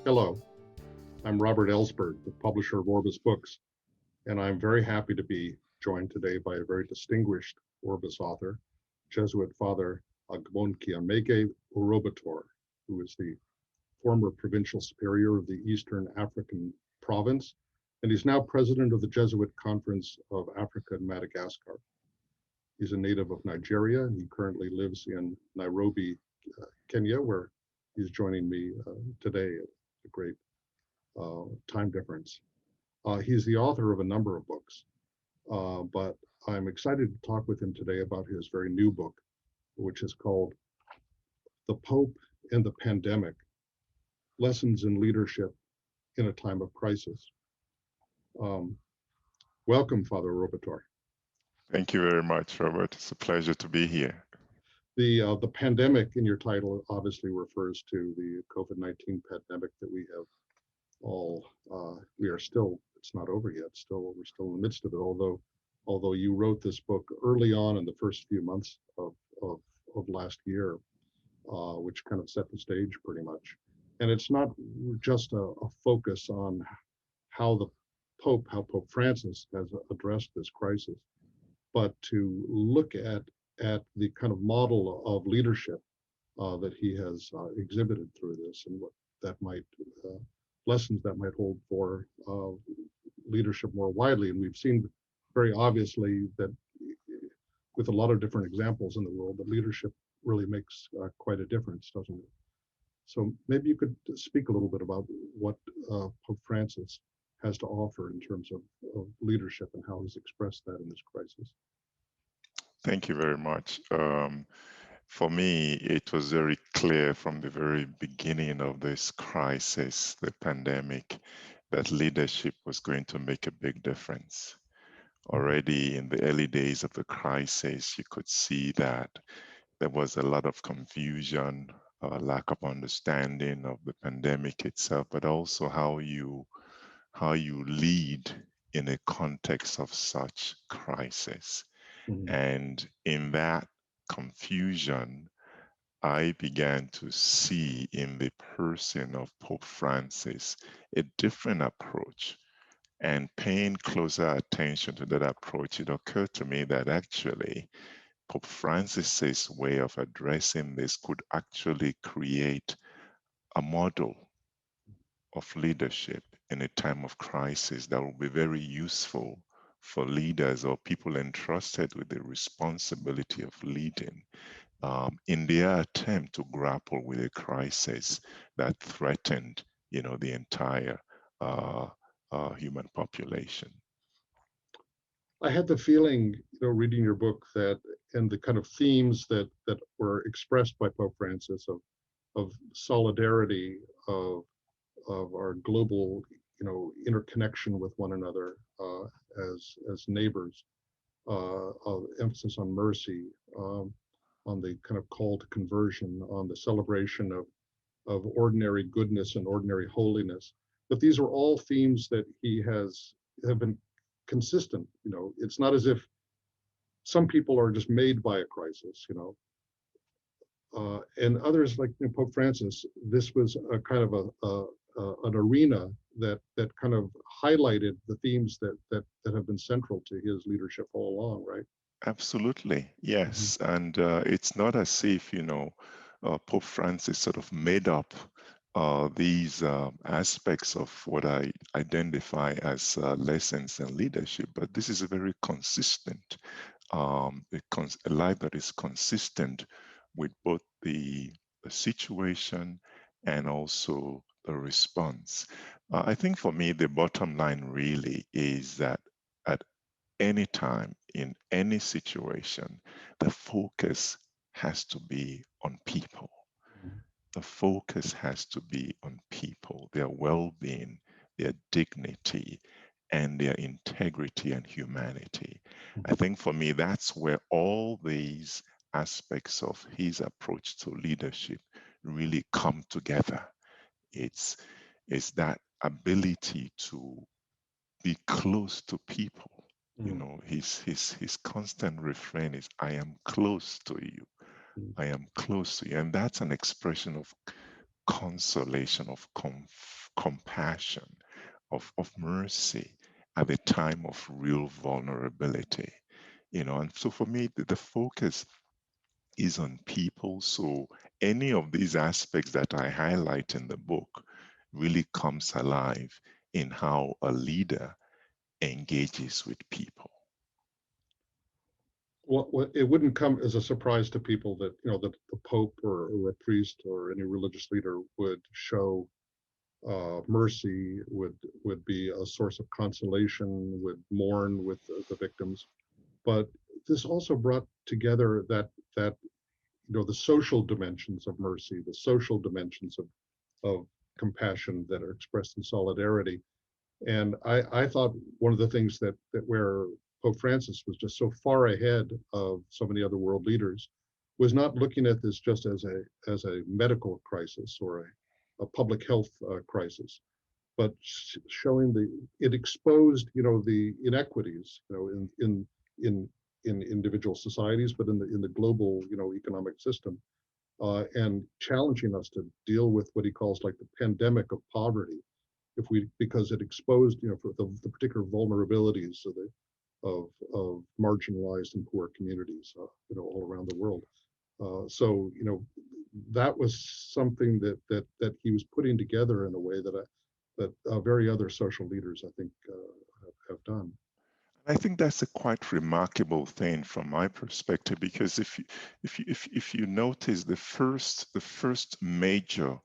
Hello, I'm Robert Ellsberg, the publisher of Orbis books, and I'm very happy to be joined today by a very distinguished Orbis author, Jesuit Father Agbonkhianmeghe Orobator, who is the former provincial superior of the Eastern African province, and he's now president of the Jesuit Conference of Africa and Madagascar. He's a native of Nigeria, and he currently lives in Nairobi, Kenya, where he's joining me today at a great time difference. He's the author of a number of books, but I'm excited to talk with him today about his very new book, which is called The Pope and the Pandemic, Lessons in Leadership in a Time of Crisis. Welcome, Father Orobator. Thank you very much, Robert. It's a pleasure to be here. The pandemic in your title obviously refers to the COVID-19 pandemic that we have all, we are still, it's not over yet, we're still in the midst of it, although you wrote this book early on in the first few months of last year, which kind of set the stage pretty much. And it's not just a focus on how Pope Francis has addressed this crisis, but to look at the kind of model of leadership that he has exhibited through this, and what that might, lessons that might hold for leadership more widely. And we've seen very obviously that with a lot of different examples in the world, that leadership really makes quite a difference, doesn't it? So maybe you could speak a little bit about what Pope Francis has to offer in terms of leadership and how he's expressed that in this crisis. Thank you very much. For me, it was very clear from the very beginning of this crisis, the pandemic, that leadership was going to make a big difference. Already in the early days of the crisis, you could see that there was a lot of confusion, lack of understanding of the pandemic itself, but also how you lead in a context of such crisis. Mm-hmm. And in that confusion, I began to see in the person of Pope Francis a different approach. And paying closer attention to that approach, it occurred to me that actually Pope Francis's way of addressing this could actually create a model of leadership in a time of crisis that will be very useful for leaders or people entrusted with the responsibility of leading in their attempt to grapple with a crisis that threatened, the entire human population. I had the feeling, reading your book, that and the kind of themes that were expressed by Pope Francis of solidarity, of our global, interconnection with one another as neighbors, of emphasis on mercy, on the kind of call to conversion, on the celebration of ordinary goodness and ordinary holiness. But these are all themes that he have been consistent. It's not as if some people are just made by a crisis, and others like Pope Francis. This was a kind of an arena that kind of highlighted the themes that have been central to his leadership all along, right? Absolutely, yes. Mm-hmm. And it's not as if, Pope Francis sort of made up these aspects of what I identify as lessons in leadership, but this is a very consistent, a life that is consistent with both the situation and also the response. I think for me, the bottom line really is that at any time, in any situation, the focus has to be on people. The focus has to be on people, their well-being, their dignity, and their integrity and humanity. I think for me, that's where all these aspects of his approach to leadership really come together. It's that ability to be close to people. His constant refrain is, I am close to you. I am close to you. And that's an expression of consolation, of compassion, of mercy at a time of real vulnerability. And so for me, the focus is on people. So any of these aspects that I highlight in the book really comes alive in how a leader engages with people. Well, it wouldn't come as a surprise to people that that the Pope or a priest or any religious leader would show mercy, would be a source of consolation, would mourn with the victims. But this also brought together that the social dimensions of mercy, the social dimensions of compassion that are expressed in solidarity. And I thought one of the things that where Pope Francis was just so far ahead of so many other world leaders was not looking at this just as a medical crisis or a public health crisis, but showing it exposed the inequities in individual societies, but in the global economic system, and challenging us to deal with what he calls like the pandemic of poverty, because it exposed for the particular vulnerabilities of marginalized and poor communities all around the world. So that was something that he was putting together in a way that very other social leaders, I think, have done. I think that's a quite remarkable thing from my perspective, because if you notice the first major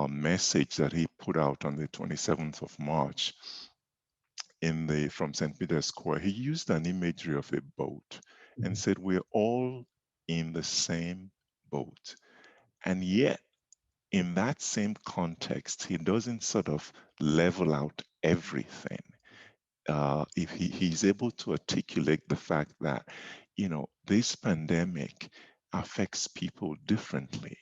message that he put out on the 27th of March from St. Peter's Square, he used an imagery of a boat and said, we're all in the same boat. And yet, in that same context, he doesn't sort of level out everything. If he's able to articulate the fact that, this pandemic affects people differently.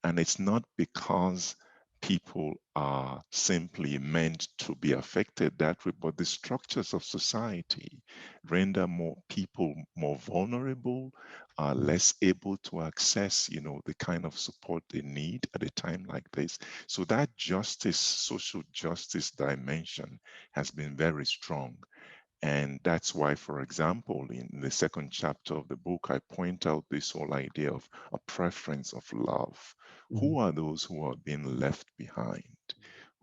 And it's not because people are simply meant to be affected that way, but the structures of society render people more vulnerable, are less able to access, the kind of support they need at a time like this. So that social justice dimension has been very strong. And that's why, for example, in the second chapter of the book, I point out this whole idea of a preference of love. Who are those who are being left behind?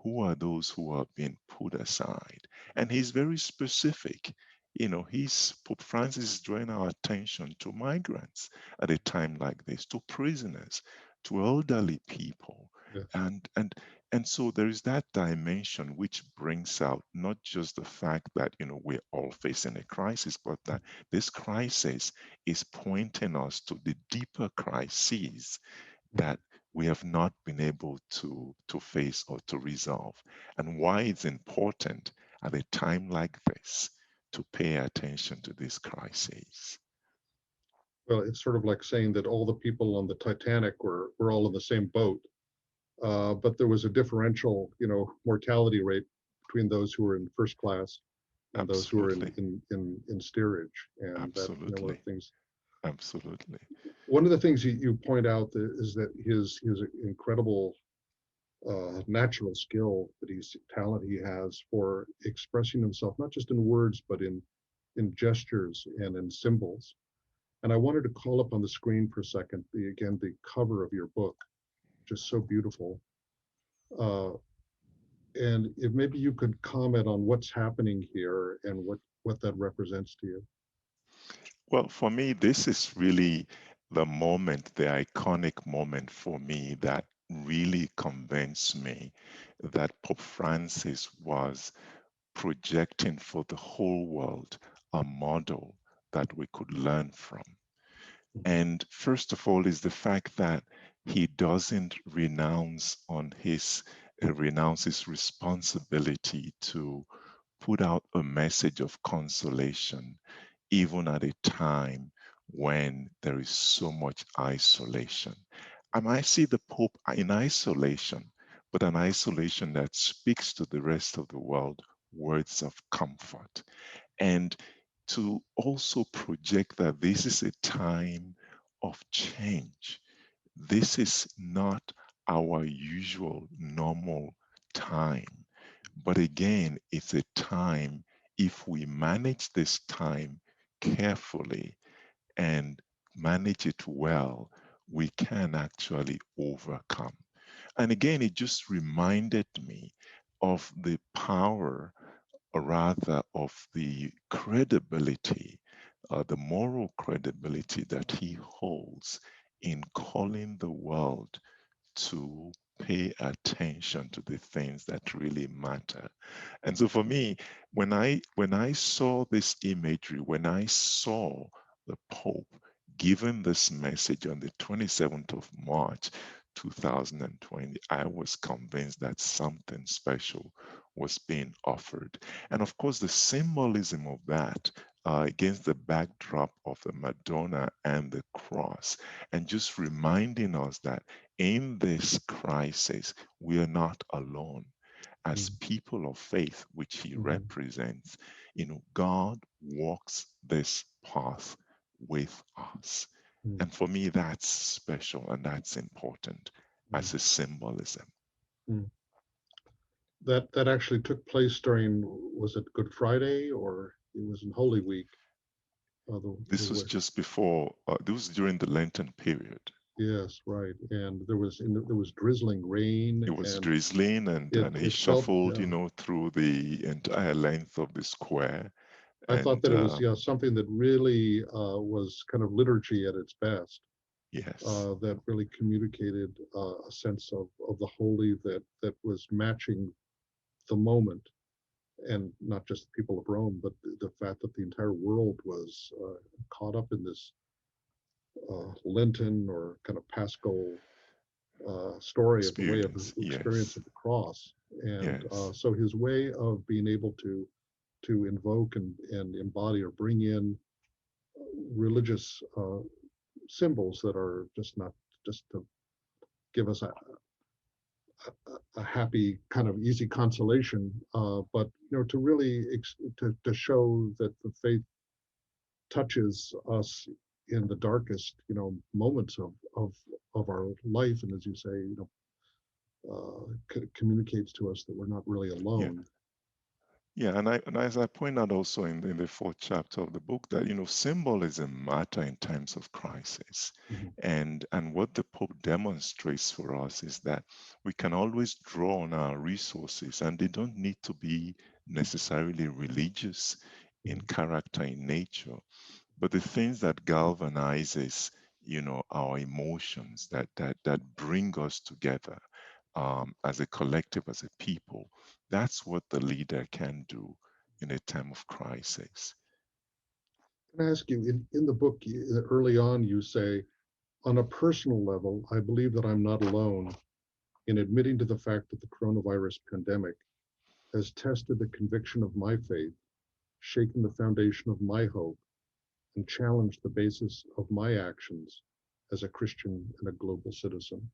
Who are those who are being put aside? And he's very specific. Pope Francis is drawing our attention to migrants at a time like this, to prisoners, to elderly people. Yes. And so there is that dimension which brings out not just the fact that we're all facing a crisis, but that this crisis is pointing us to the deeper crises that we have not been able to face or to resolve, and why it's important at a time like this to pay attention to these crises. Well, it's sort of like saying that all the people on the Titanic were all in the same boat, but there was a differential, mortality rate between those who were in first class and those who were in steerage. And Absolutely. that, one of the things. Absolutely. One of the things you point out is that his incredible natural skill, talent he has for expressing himself, not just in words, but in gestures and in symbols. And I wanted to call up on the screen for a second, the cover of your book, just so beautiful. And if maybe you could comment on what's happening here and what that represents to you. Well, for me, this is really the moment, the iconic moment for me that really convinced me that Pope Francis was projecting for the whole world a model that we could learn from. And first of all is the fact that he doesn't renounce his responsibility to put out a message of consolation, even at a time when there is so much isolation. And I see the Pope in isolation, but an isolation that speaks to the rest of the world words of comfort. And to also project that this is a time of change. This is not our usual normal time. But again, it's a time, if we manage this time carefully and manage it well, we can actually overcome. And again, it just reminded me of the power, or rather of the credibility, the moral credibility that he holds in calling the world to pay attention to the things that really matter. And so for me, when I saw this imagery, when I saw the Pope giving this message on the 27th of March 2020, I was convinced that something special was being offered. And of course, the symbolism of that, against the backdrop of the Madonna and the cross, and just reminding us that in this crisis, we are not alone. As people of faith, which he represents, God walks this path with us. And for me, that's special and that's important as a symbolism. That actually took place during, was it Good Friday or it was in Holy Week? This was just before, this was during the Lenten period. Yes, right. And there was drizzling rain. It was drizzling, and he shuffled, through the entire length of the square. I thought that it was something that really was kind of liturgy at its best. Yes. That really communicated a sense of the holy that was matching the moment, and not just the people of Rome, but the fact that the entire world was caught up in this Lenten or kind of Paschal story of the way of the experience of the cross. And so his way of being able to invoke and embody or bring in religious symbols that are not just to give us a happy kind of easy consolation, but to really to show that the faith touches us in the darkest moments of our life, and as you say, communicates to us that we're not really alone. Yeah, and as I point out also in the fourth chapter of the book, that symbolism matter in times of crisis, and what the Pope demonstrates for us is that we can always draw on our resources, and they don't need to be necessarily religious in character, in nature, but the things that galvanizes our emotions, that bring us together as a collective, as a people. That's what the leader can do in a time of crisis. Can I ask you, in the book, early on, you say, on a personal level, I believe that I'm not alone in admitting to the fact that the coronavirus pandemic has tested the conviction of my faith, shaken the foundation of my hope, and challenged the basis of my actions as a Christian and a global citizen.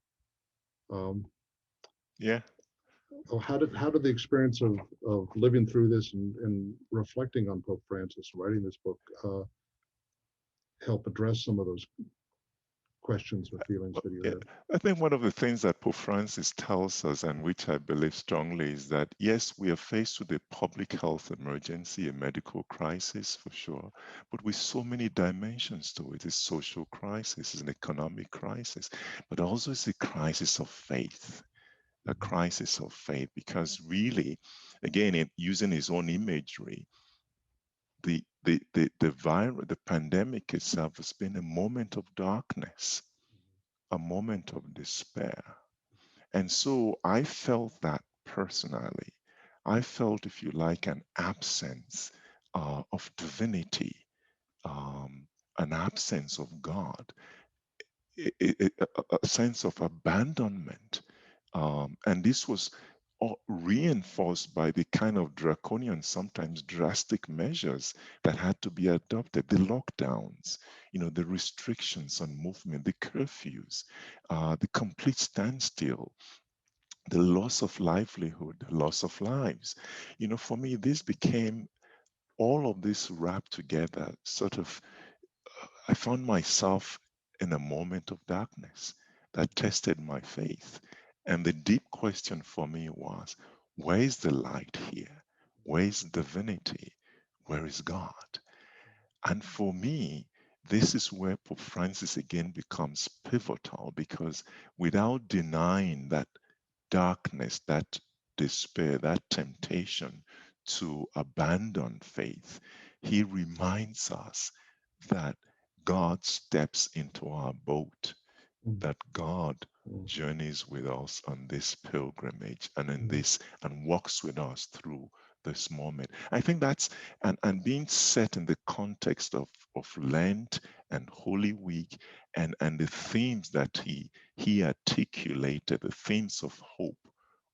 Yeah. How did the experience of living through this and reflecting on Pope Francis, writing this book, help address some of those questions or feelings that you have? I think one of the things that Pope Francis tells us, and which I believe strongly, is that yes, we are faced with a public health emergency, a medical crisis for sure, but with so many dimensions to it. It's a social crisis, it's an economic crisis, but also it's a crisis of faith. A crisis of faith, because really, again, using his own imagery, the virus, the pandemic itself has been a moment of darkness, a moment of despair. And so I felt that personally. I felt, if you like, an absence of divinity, an absence of God, a sense of abandonment. And this was reinforced by the kind of draconian, sometimes drastic measures that had to be adopted, the lockdowns, the restrictions on movement, the curfews, the complete standstill, the loss of livelihood, the loss of lives. For me, this became all of this wrapped together, sort of, I found myself in a moment of darkness that tested my faith. And the deep question for me was, where is the light here? Where is divinity? Where is God? And for me, this is where Pope Francis again becomes pivotal, because without denying that darkness, that despair, that temptation to abandon faith, he reminds us that God steps into our boat, that God journeys with us on this pilgrimage and in this and walks with us through this moment. I think that's and being set in the context of Lent and Holy Week and the themes that he articulated, the themes of hope,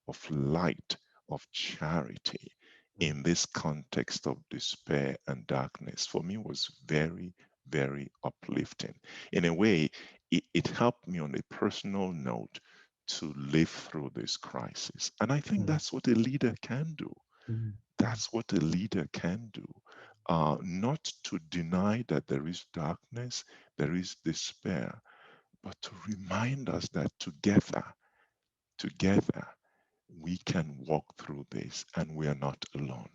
of light, of charity in this context of despair and darkness, for me was very, very uplifting. In a way, it helped me on a personal note to live through this crisis. And I think that's what a leader can do. That's what a leader can do. Not to deny that there is darkness, there is despair, but to remind us that together, we can walk through this and we are not alone.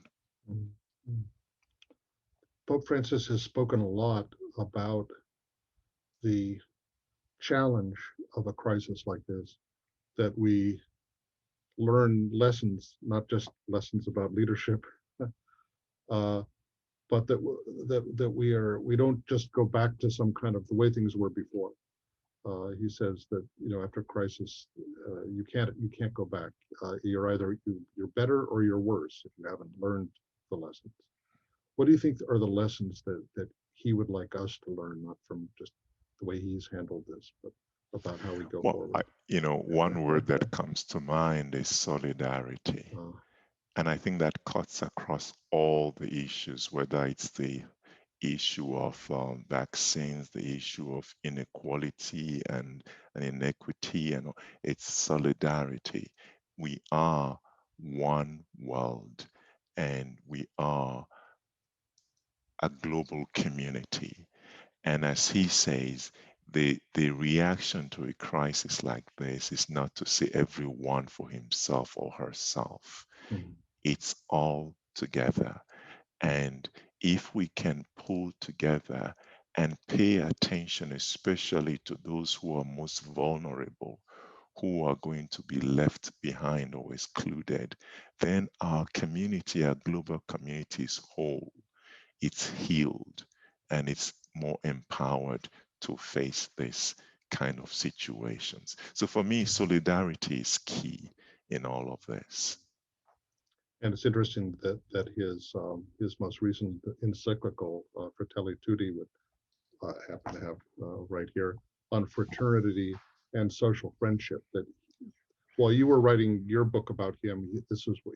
Pope Francis has spoken a lot about the challenge of a crisis like this, that we learn lessons, not just lessons about leadership, but that we don't just go back to some kind of the way things were before. He says that after crisis, you can't go back. You're either you're better or you're worse if you haven't learned the lessons. What do you think are the lessons that he would like us to learn, not from just the way he's handled this, but about how we go forward? One word that comes to mind is solidarity. And I think that cuts across all the issues, whether it's the issue of vaccines, the issue of inequality and inequity, and it's solidarity. We are one world, and we are a global community. And as he says, the reaction to a crisis like this is not to see everyone for himself or herself. It's all together. And if we can pull together and pay attention, especially to those who are most vulnerable, who are going to be left behind or excluded, then our community, our global community is whole, it's healed, and it's more empowered to face this kind of situations. So for me, solidarity is key in all of this. And it's interesting that his most recent encyclical, Fratelli Tutti, would happen to have right here on fraternity and social friendship. That while you were writing your book about him,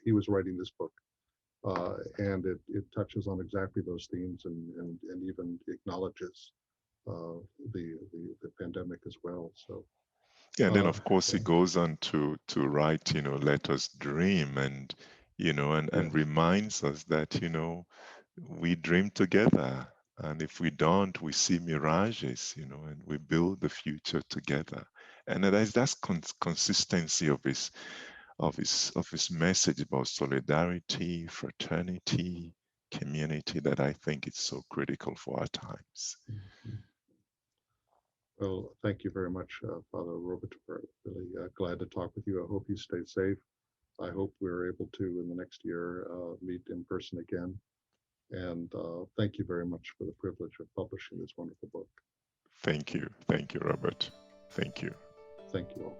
he was writing this book, and it touches on exactly those themes and even acknowledges the pandemic as well. So. Yeah, and then of course he goes on to write, let us dream, and and reminds us that we dream together, and if we don't, we see mirages, and we build the future together. And that's consistency of his message about solidarity, fraternity, community, that I think it's so critical for our times. Well, thank you very much, Father Orobator. Really glad to talk with you. I hope you stay safe. I hope we're able to, in the next year, meet in person again. And thank you very much for the privilege of publishing this wonderful book. Thank you. Thank you, Robert. Thank you. Thank you all.